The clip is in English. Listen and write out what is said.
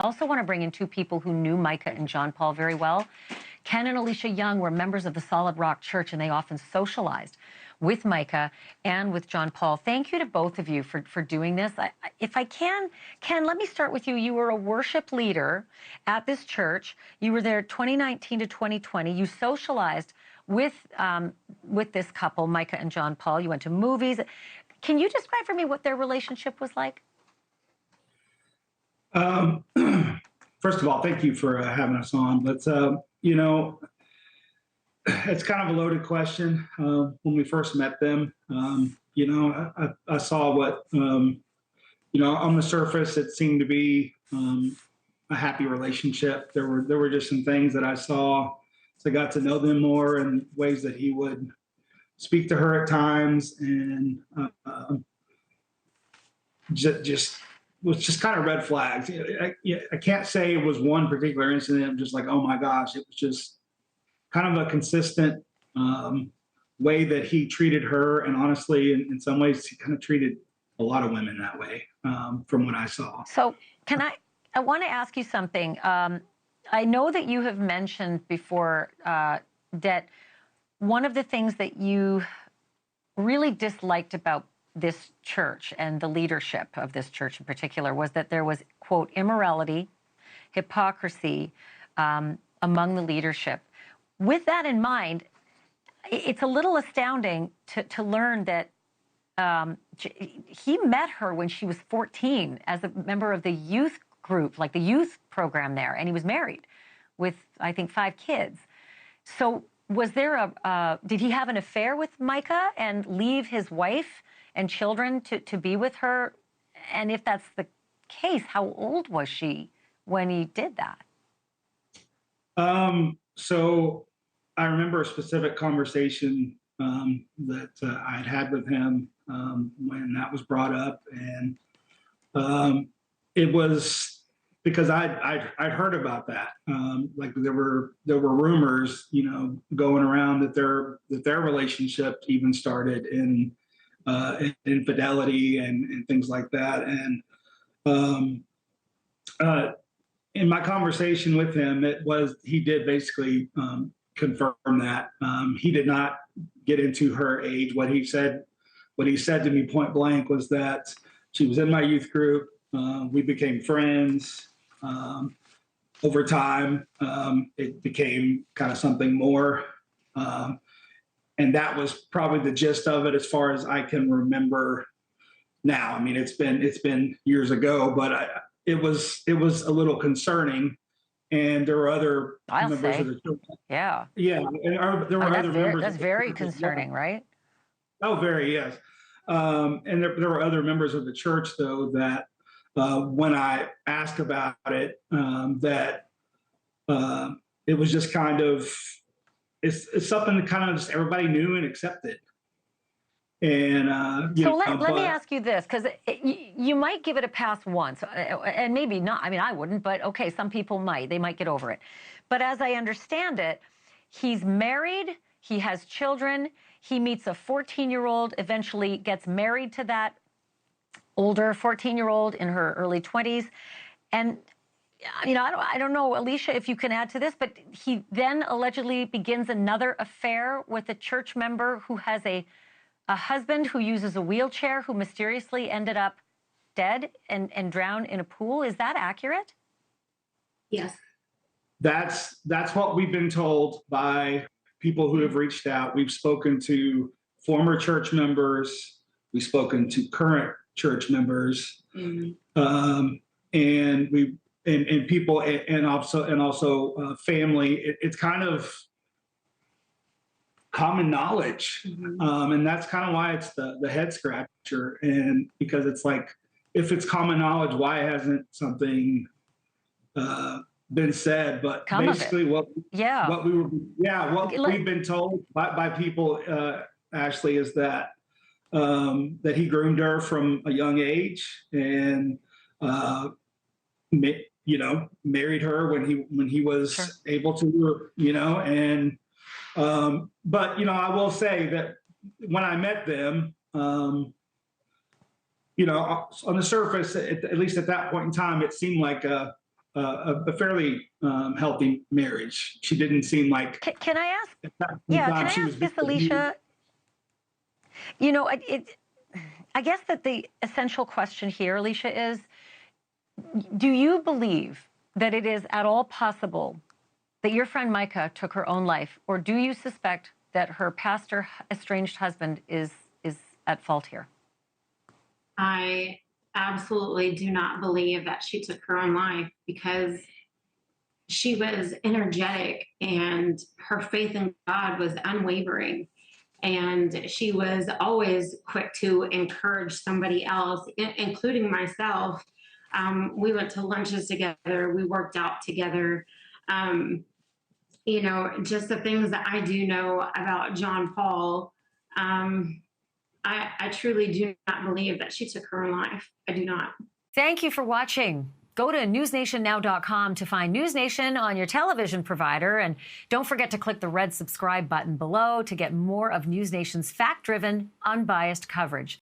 also want to bring in two people who knew Mica and John Paul very well. Ken and Alicia Young were members of the Solid Rock Church, and they often socialized with Mica and with John Paul. Thank you to both of you for doing this. If I can, Ken, let me start with you. You were a worship leader at this church. You were there 2019 to 2020. You socialized with this couple, Mica and John Paul. You went to movies. Can you describe for me what their relationship was like? First of all, thank you for having us on. But, you know, it's kind of a loaded question. When we first met them, you know, I saw what, you know, on the surface, it seemed to be a happy relationship. There were just some things that I saw. So I got to know them more in ways that he would speak to her at times, and just was just kind of red flags. I can't say it was one particular incident, just like, oh my gosh, it was just kind of a consistent way that he treated her. And honestly, in some ways, he kind of treated a lot of women that way, from what I saw. So I want to ask you something. I know that you have mentioned before that one of the things that you really disliked about this church and the leadership of this church in particular was that there was, quote, immorality, hypocrisy among the leadership. With that in mind, it's a little astounding to learn that he met her when she was 14 as a member of the youth group, like the youth program there, and he was married with, I think, 5 kids. So was there did he have an affair with Mica and leave his wife and children to be with her? And if that's the case, how old was she when he did that? So I remember a specific conversation that I had with him when that was brought up, and it was because I'd heard about that. Like there were rumors, you know, going around that their relationship even started in infidelity and things like that. And in my conversation with him, he did basically confirm that. He did not get into her age. What he said to me point blank was that she was in my youth group. We became friends. Over time, it became kind of something more. And that was probably the gist of it as far as I can remember now. I mean, it's been years ago, but it was a little concerning. And there were other members of the church. Yeah. Yeah. And there were other members. That's very concerning, right? Oh, very, yes. And there were other members of the church, though, that when I asked about it, that it was just kind of, it's something that kind of just everybody knew and accepted. And so let me ask you this, because you might give it a pass once, and maybe not. I mean, I wouldn't, but okay, some people might. They might get over it. But as I understand it, he's married, he has children, he meets a 14-year-old, eventually gets married to that older 14-year-old in her early 20s. And, you know, I don't know, Alicia, if you can add to this, but he then allegedly begins another affair with a church member who has a husband who uses a wheelchair, who mysteriously ended up dead and drowned in a pool. Is that accurate? Yes. That's what we've been told by people who have reached out. We've spoken to former church members. We've spoken to current church members, and people, and also family. It's kind of common knowledge, and that's kind of why it's the head scratcher. And because it's like, if it's common knowledge, why hasn't something been said? But basically, what we've been told by people, Ashleigh, is that that he groomed her from a young age, and you know, married her when he was able to, you know, and but you know, I will say that when I met them, you know, on the surface, at least at that point in time, it seemed like a a fairly healthy marriage. She didn't seem like. Can I ask? At that Yeah, time can I she ask was this, Alicia? You know, I guess that the essential question here, Alicia, is: do you believe that it is at all possible that your friend Mica took her own life, or do you suspect that her pastor estranged husband is at fault here? I absolutely do not believe that she took her own life, because she was energetic and her faith in God was unwavering. And she was always quick to encourage somebody else, including myself. We went to lunches together, we worked out together. You know, just the things that I do know about John Paul. I truly do not believe that she took her own life. I do not. Thank you for watching. Go to newsnationnow.com to find NewsNation on your television provider. And don't forget to click the red subscribe button below to get more of NewsNation's fact-driven, unbiased coverage.